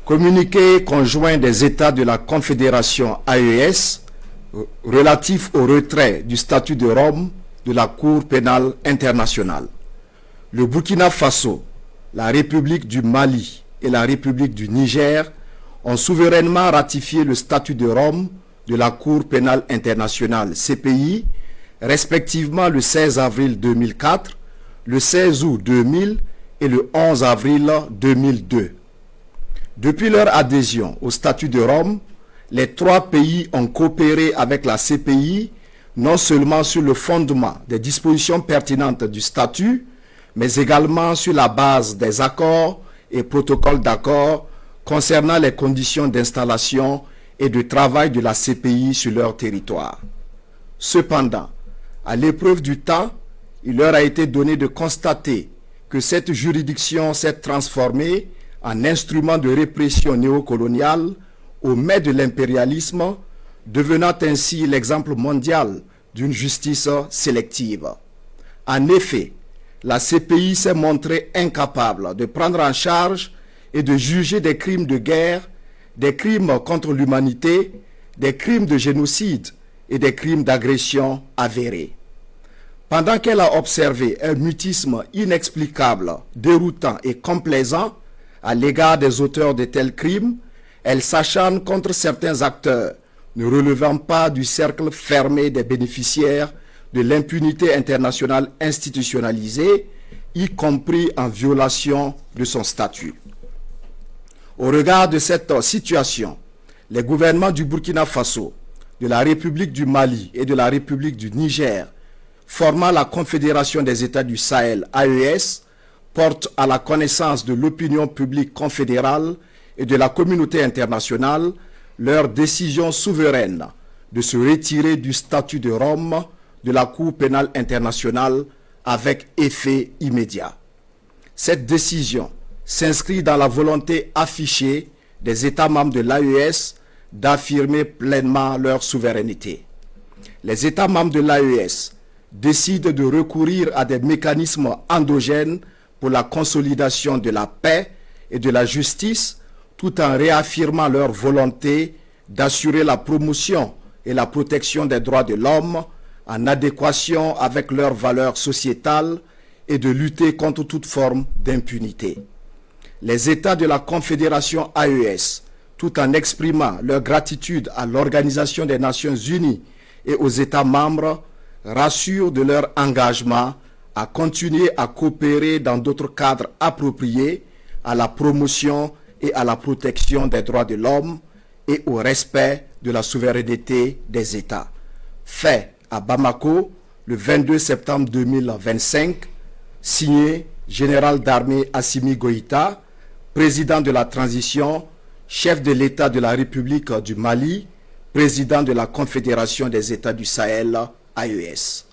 Communiqué conjoint des États de la Confédération AES relatif au retrait du statut de Rome de la Cour pénale internationale. Le Burkina Faso, la République du Mali et la République du Niger ont souverainement ratifié le statut de Rome de la Cour pénale internationale CPI, respectivement le 16 avril 2004, le 16 août 2000 et le 11 avril 2002. Depuis leur adhésion au statut de Rome, les trois pays ont coopéré avec la CPI non seulement sur le fondement des dispositions pertinentes du statut, mais également sur la base des accords et protocoles d'accord concernant les conditions d'installation et de travail de la CPI sur leur territoire. Cependant, à l'épreuve du temps, il leur a été donné de constater que cette juridiction s'est transformée en instrument de répression néocoloniale au mai de l'impérialisme, devenant ainsi l'exemple mondial d'une justice sélective. En effet, la CPI s'est montrée incapable de prendre en charge et de juger des crimes de guerre, des crimes contre l'humanité, des crimes de génocide et des crimes d'agression avérés. Pendant qu'elle a observé un mutisme inexplicable, déroutant et complaisant à l'égard des auteurs de tels crimes, elle s'acharne contre certains acteurs ne relevant pas du cercle fermé des bénéficiaires de l'impunité internationale institutionnalisée, y compris en violation de son statut. Au regard de cette situation, les gouvernements du Burkina Faso, de la République du Mali et de la République du Niger, formant la Confédération des États du Sahel, AES, portent à la connaissance de l'opinion publique confédérale et de la communauté internationale leur décision souveraine de se retirer du statut de Rome de la Cour pénale internationale avec effet immédiat. Cette décision s'inscrit dans la volonté affichée des États membres de l'AES d'affirmer pleinement leur souveraineté. Les États membres de l'AES décident de recourir à des mécanismes endogènes pour la consolidation de la paix et de la justice, tout en réaffirmant leur volonté d'assurer la promotion et la protection des droits de l'homme en adéquation avec leurs valeurs sociétales et de lutter contre toute forme d'impunité. Les États de la Confédération AES, tout en exprimant leur gratitude à l'Organisation des Nations Unies et aux États membres, rassurent de leur engagement à continuer à coopérer dans d'autres cadres appropriés à la promotion et à la protection des droits de l'homme et au respect de la souveraineté des États. Fait à Bamako le 22 septembre 2025, signé Général d'armée Assimi Goïta, président de la transition, chef de l'État de la République du Mali, président de la Confédération des États du Sahel, AES.